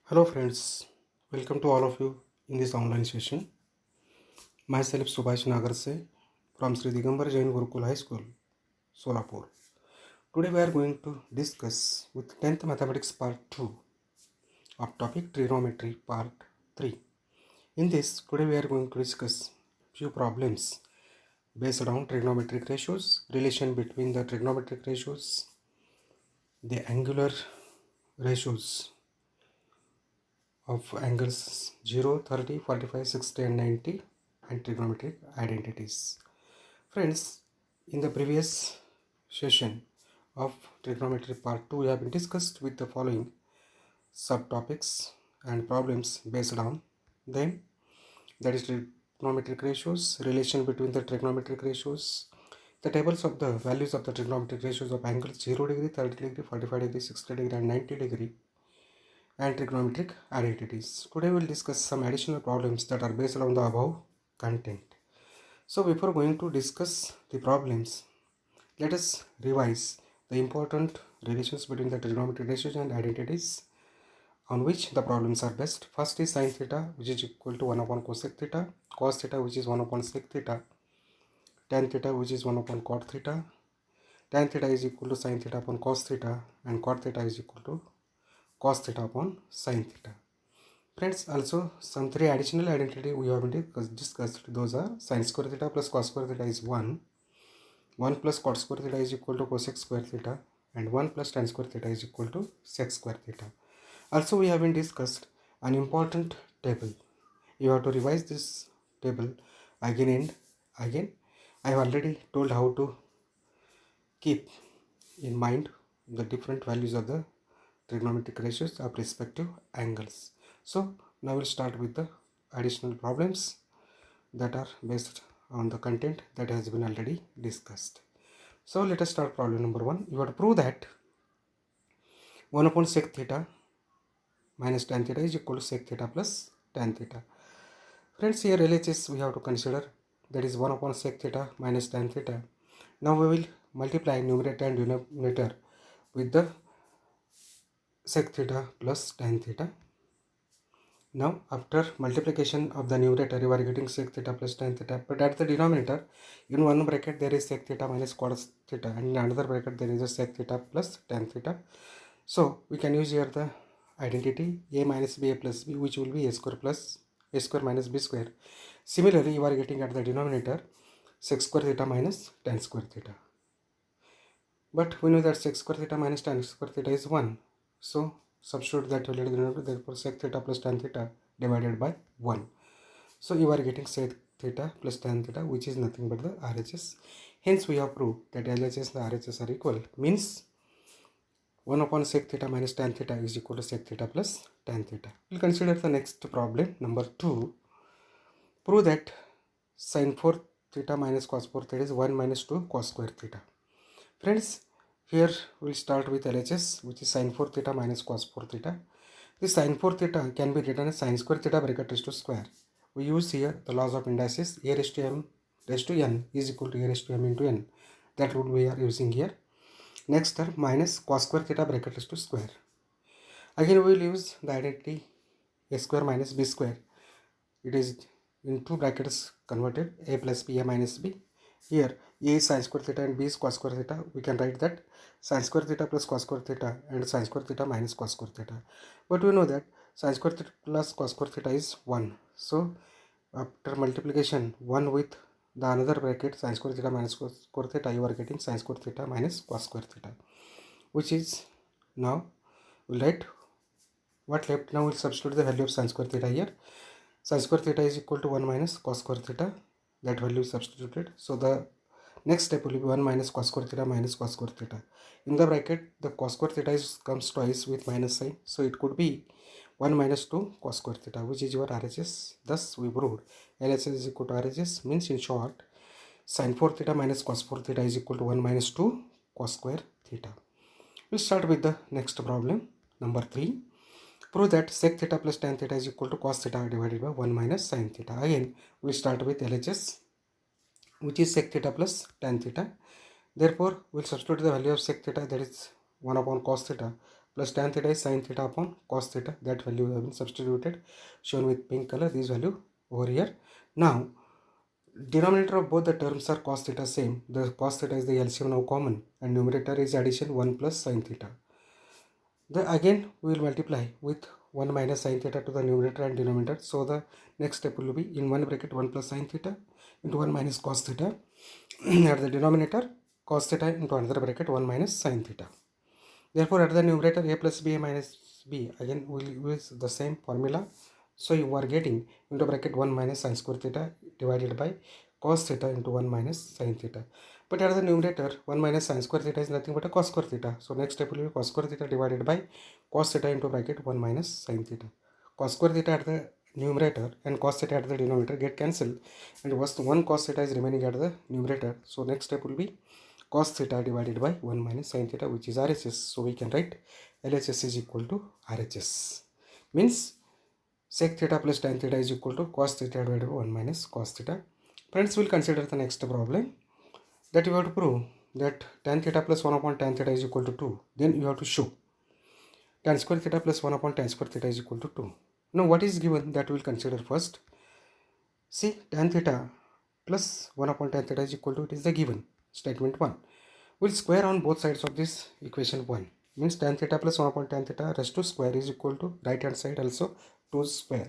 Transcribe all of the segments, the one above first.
Hello friends, welcome to all of you in this online session. Myself Subhash Nagarse from Sri Digambar Jain Gurukul High School, Solapur. Today we are going to discuss with 10th Mathematics Part 2 of topic Trigonometry Part 3. In this, today we are going to discuss few problems based on trigonometric ratios, relation between the trigonometric ratios, the angular ratios of angles 0, 30, 45, 60 and 90 and trigonometric identities. Friends, in the previous session of trigonometry part 2 we have been discussed with the following subtopics and problems based on them, that is trigonometric ratios, relation between the trigonometric ratios, the tables of the values of the trigonometric ratios of angles 0 degree, 30 degree, 45 degree, 60 degree and 90 degree and trigonometric identities. Today we will discuss some additional problems that are based on the above content. So before going to discuss the problems, let us revise the important relations between the trigonometric ratios and identities on which the problems are based. First is sin theta, which is equal to 1 upon cosec theta, cos theta, which is 1 upon sec theta, tan theta, which is 1 upon cot theta, tan theta is equal to sin theta upon cos theta, and cot theta is equal to cos theta upon sin theta. Friends, also some three additional identity we have discussed. Those are sin square theta plus cos square theta is 1 plus cot square theta is equal to cosec square theta, and 1 plus tan square theta is equal to sec square theta. Also we have been discussed an important table. You have to revise this table again and again. I have already told how to keep in mind the different values of the trigonometric ratios of respective angles. So now we'll start with the additional problems that are based on the content that has been already discussed. So let us start problem number 1. You have to prove that 1 upon sec theta minus tan theta is equal to sec theta plus tan theta. Friends, here LHS we have to consider, that is 1 upon sec theta minus tan theta. Now we will multiply numerator and denominator with the sec theta plus tan theta. Now after multiplication of the numerator you are getting sec theta plus tan theta, but at the denominator in one bracket there is sec theta minus cos theta, and in another bracket there is a sec theta plus tan theta. So we can use here the identity a minus b a plus b, which will be a square plus a square minus b square. Similarly you are getting at the denominator sec square theta minus tan square theta, but we know that sec square theta minus tan square theta is 1. So substitute that value in the denominator, therefore sec theta plus tan theta divided by 1. So you are getting sec theta plus tan theta, which is nothing but the RHS. Hence we have proved that LHS and RHS are equal, means 1 upon sec theta minus tan theta is equal to sec theta plus tan theta. We'll consider the next problem, number 2. Prove that sin 4 theta minus cos 4 theta is 1 minus 2 cos square theta. Friends, here we'll start with LHS, which is sin 4 theta minus cos 4 theta. This sin 4 theta can be written as sin square theta bracket raised to square. We use here the laws of indices. A raised to m raised to n is equal to a raised to m into n. That rule we are using here. Next term minus cos square theta bracket raised to square. Again we will use the identity a square minus b square. It is in two brackets converted, a plus b, a minus b. Here a is sin square theta and b is cos square theta. We can write that sin square theta plus cos square theta and sin square theta minus cos square theta. But we know that sin square theta plus cos square theta is 1. So after multiplication 1 with the another bracket sin square theta minus cos square theta, you are getting sin square theta minus cos square theta, which is now we'll write what left. Now we'll substitute the value of sin square theta here. Sin square theta is equal to 1 minus cos square theta. That value is substituted. So the next step will be 1 minus cos square theta minus cos square theta. In the bracket, the cos square theta comes twice with minus sign. So it could be 1 minus 2 cos square theta, which is your RHS. Thus we proved LHS is equal to RHS, means in short, sin 4 theta minus cos 4 theta is equal to 1 minus 2 cos square theta. We'll start with the next problem, number 3. Prove that sec theta plus tan theta is equal to cos theta divided by 1 minus sin theta. Again, we start with LHS, which is sec theta plus tan theta. Therefore, we'll substitute the value of sec theta, that is 1 upon cos theta, plus tan theta is sin theta upon cos theta. That value have been substituted, shown with pink color, this value over here. Now, denominator of both the terms are cos theta same. The cos theta is the LCM now common, and numerator is addition 1 plus sin theta. Again we will multiply with 1 minus sin theta to the numerator and denominator. So the next step will be in one bracket 1 plus sin theta into 1 minus cos theta at the denominator, cos theta into another bracket 1 minus sin theta. Therefore at the numerator a plus b minus b, again we will use the same formula. So you are getting into bracket 1 minus sin square theta divided by cos theta into 1 minus sin theta. But at the numerator 1 minus sin square theta is nothing but a cos square theta. So next step will be cos square theta divided by cos theta into bracket 1 minus sin theta. Cos square theta at the numerator and cos theta at the denominator get cancelled, and one cos theta is remaining at the numerator. So next step will be cos theta divided by 1 minus sin theta, which is RHS. So we can write LHS is equal to RHS. Means sec theta plus tan theta is equal to cos theta divided by 1 minus cos theta. Friends, we'll consider the next problem, that you have to prove that tan theta plus 1 upon tan theta is equal to 2. Then you have to show tan square theta plus 1 upon tan square theta is equal to 2. Now what is given, that we will consider first. See, tan theta plus 1 upon tan theta is equal to, it is the given statement 1. We'll square on both sides of this equation 1. Means tan theta plus 1 upon tan theta raised to square is equal to right hand side also 2 square.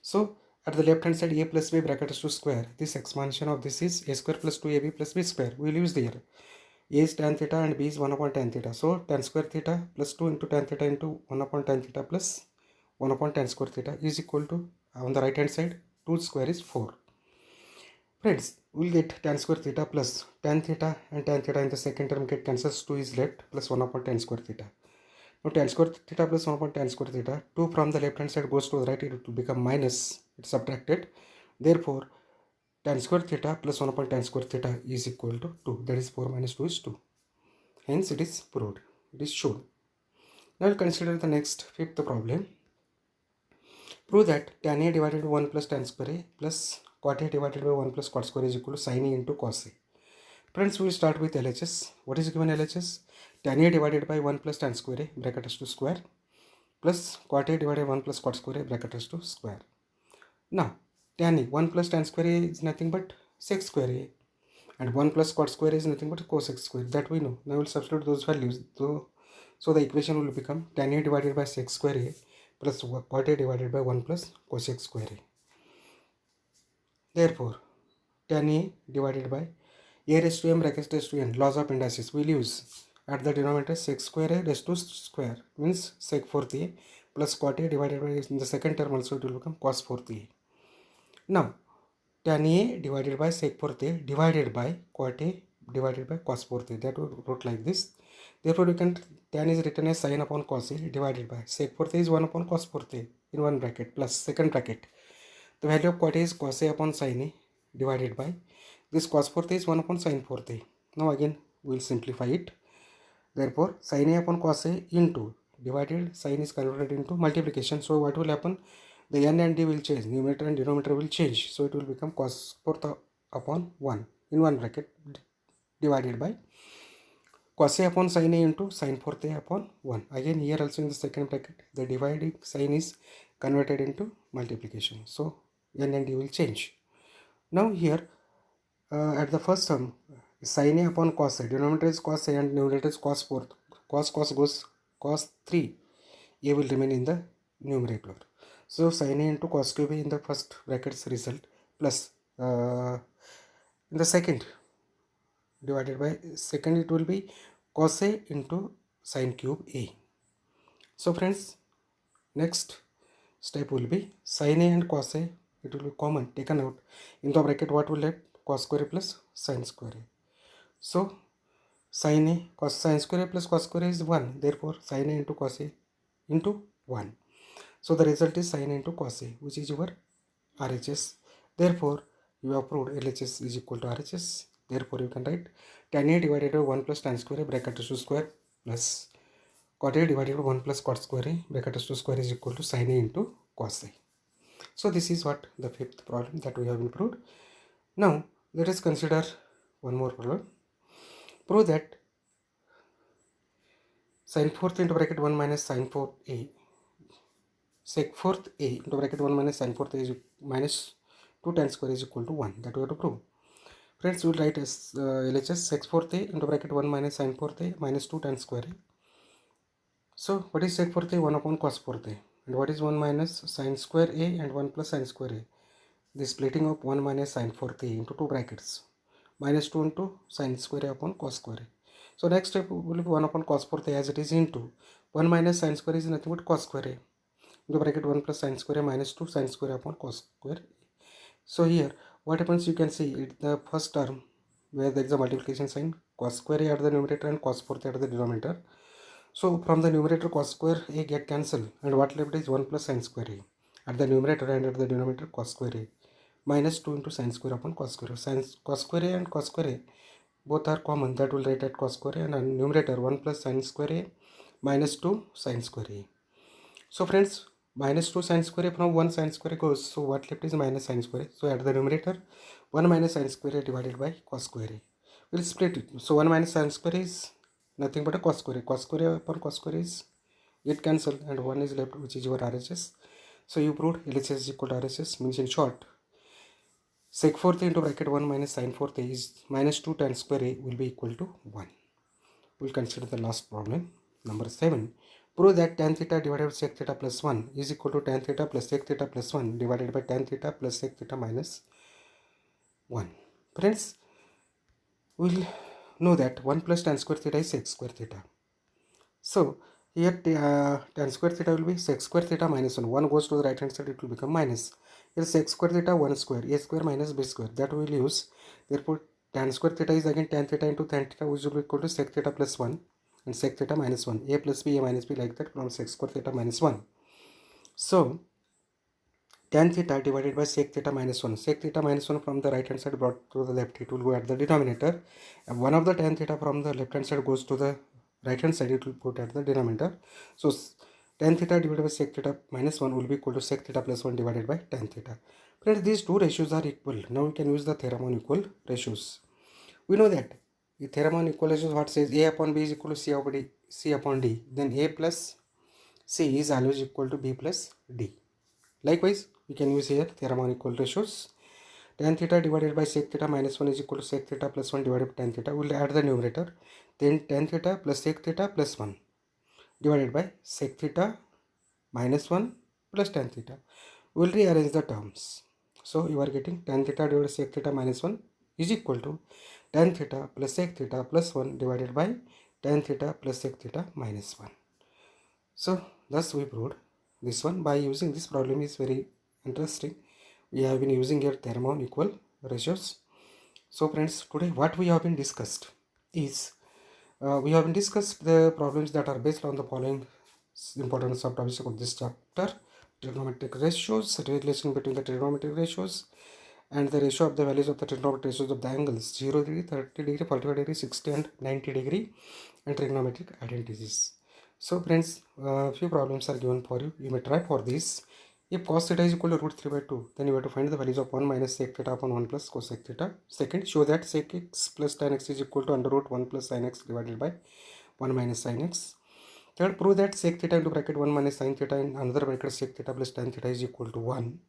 So at the left hand side a plus b bracket is to square. This expansion of this is a square plus 2ab plus b square. We will use there. A is tan theta and b is 1 upon tan theta. So tan square theta plus 2 into tan theta into 1 upon tan theta plus 1 upon tan square theta is equal to, on the right hand side, 2 square is 4. Friends, we will get tan square theta plus tan theta and tan theta in the second term get cancels, 2 is left plus 1 upon tan square theta. Now tan square theta plus 1 upon tan square theta, 2 from the left hand side goes to the right, it will become minus, it's subtracted. Therefore tan square theta plus 1 upon tan square theta is equal to 2, that is 4 minus 2 is 2. Hence it is proved, it is shown. Now we'll consider the next fifth problem. Prove that tan a divided by 1 plus tan square a plus cot a divided by 1 plus cot square is equal to sin a into cos a. Friends, we will start with LHS. What is given LHS? Tan a divided by 1 plus tan square a bracket is to square plus cot a divided by 1 plus cot square a bracket is to square. Now tan a, 1 plus tan square a is nothing but sec square a, and 1 plus cot square is nothing but cosec square, that we know. Now we will substitute those values. So the equation will become tan a divided by sec square a plus cot a divided by 1 plus cosec square a. Therefore tan a divided by a raised to m bracket raised to n, laws of indices, we will use at the denominator sec square a raised to square, means sec fourth a plus cot a divided by, in the second term also it will become cos fourth a. Now tan a divided by sec fourth a divided by cot a divided by cos fourth a, that we wrote like this. Therefore you can, tan is written as sin upon cos a divided by sec fourth a is 1 upon cos fourth a in one bracket plus second bracket. The value of cot a is cos a upon sin a divided by this cos fourth a is 1 upon sin fourth a. Now again we will simplify it. Therefore sin a upon cos a into divided, sin is converted into multiplication. So what will happen? The n and d will change, numerator and denominator will change. So it will become cos fourth upon 1 in one bracket divided by cos a upon sin a into sin fourth a upon 1. Again here also in the second bracket the dividing sign is converted into multiplication. So n and d will change. Now here at the first term, sin a upon cos a, denominator is cos a and numerator is cos fourth. Cos goes cos 3, a will remain in the numerator. So sin a into cos cube a in the first bracket's result plus in the second divided by second, it will be cos a into sin cube a. So friends, next step will be sin a and cos a, it will be common taken out. In the bracket what will left? Cos square a plus sin square a. So sin a cos sin square a plus cos square a is 1. Therefore sin a into cos a into 1. So the result is sin a into cos a, which is your RHS. Therefore you have proved LHS is equal to RHS. Therefore you can write tan a divided by 1 plus tan square a bracket is to square plus cot a divided by 1 plus cot square a bracket is to square is equal to sin a into cos a. So this is what the fifth problem that we have improved. Now let us consider one more problem. Prove that Sin fourth into bracket 1 minus sin fourth a. Sec fourth a into bracket 1 minus sin fourth a is minus 2 tan square is equal to 1. That we have to prove. Friends, we will write as LHS sec fourth a into bracket 1 minus sin fourth a minus 2 tan square a. So what is sec fourth a? 1 upon cos fourth a. And what is 1 minus sin square a and 1 plus sin square a? The splitting of 1 minus sin fourth a into 2 brackets. Minus 2 into sin square a upon cos square a. So next step will be 1 upon cos fourth a as it is into 1 minus sin square is nothing but cos square a. Into bracket 1 plus sin square a minus 2 sin square upon cos square a. So here what happens, you can see it, the first term where there is a multiplication sign, cos square a at the numerator and cos fourth a at the denominator. So from the numerator cos square a get cancelled and what left is 1 plus sin square a at the numerator and at the denominator cos square a minus 2 into sin square upon cos square a. Sin cos square a and cos square a both are common, that will write at cos square a, and numerator 1 plus sin square a minus 2 sin square a. So friends, minus 2 sin square a from 1 sin square a goes, so what left is minus sin square a. So at the numerator 1 minus sin square a divided by cos square a. We'll split it. So 1 minus sin square is nothing but a cos square a. Cos square a upon cos square is get cancelled and 1 is left, which is your RHS. So you proved LHS is equal to RHS, means in short sec fourth a into bracket 1 minus sin fourth a is minus 2 tan square a will be equal to 1. We'll consider the last problem, number 7. Prove that tan theta divided by sec theta plus 1 is equal to tan theta plus sec theta plus 1 divided by tan theta plus sec theta minus 1. Friends, we'll know that 1 plus tan square theta is sec square theta. So here tan square theta will be sec square theta minus 1. 1 goes to the right hand side, it will become minus. Here sec square theta 1 square, a square minus b square, that we will use. Therefore tan square theta is again tan theta into tan theta, which will be equal to sec theta plus 1 and sec theta minus 1. A plus b, a minus b, like that from sec square theta minus 1. So tan theta divided by sec theta minus 1. Sec theta minus 1 from the right hand side brought to the left, it will go at the denominator. And 1 of the tan theta from the left hand side goes to the right hand side, it will put at the denominator. So tan theta divided by sec theta minus 1 will be equal to sec theta plus 1 divided by tan theta. Friends, these two ratios are equal. Now we can use the theorem on equal ratios. We know that the theorem on equal ratios what says a upon b is equal to c upon d. Then a plus c is always equal to b plus d. Likewise, we can use here theorem on equal ratios. Tan theta divided by sec theta minus 1 is equal to sec theta plus 1 divided by tan theta. We will add the numerator. Then tan theta plus sec theta plus 1 divided by sec theta minus 1 plus tan theta. We will rearrange the terms. So you are getting tan theta divided by sec theta minus 1 is equal to tan theta plus sec theta plus 1 divided by tan theta plus sec theta minus 1. So thus we proved this one by using this problem. Is very interesting. We have been using here theorem on equal ratios. So friends, today what we have been discussed is we have been discussed the problems that are based on the following important subtopics of this chapter: trigonometric ratios, relation between the trigonometric ratios, and the ratio of the values of the trigonometric ratios of the angles 0 degree, 30 degree, 45 degree, 60 and 90 degree, and trigonometric identities. So friends, few problems are given for you. You may try for this. If cos theta is equal to root 3 by 2, then you have to find the values of 1 minus sec theta upon 1 plus cosec theta. Second, show that sec x plus tan x is equal to under root 1 plus sin x divided by 1 minus sin x. Third, prove that sec theta into bracket 1 minus sin theta in another bracket sec theta plus tan theta is equal to 1.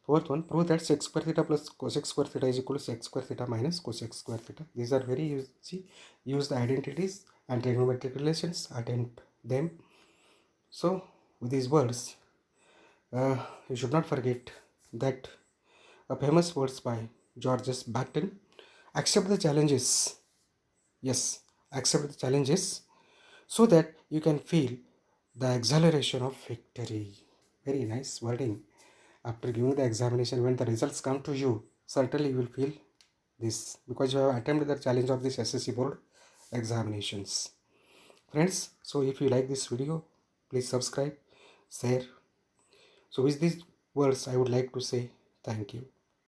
Fourth one, prove that sec square theta plus cosec square theta is equal to sec square theta minus cosec square theta. These are very easy. Use the identities and trigonometric relations, attempt them. So with these words, you should not forget that a famous words by Georges Batten: accept the challenges. Yes, accept the challenges so that you can feel the exhilaration of victory. Very nice wording. After giving the examination, when the results come to you, certainly you will feel this because you have attempted the challenge of this SSC board examinations. Friends, so if you like this video, please subscribe, share. So with these words, I would like to say thank you.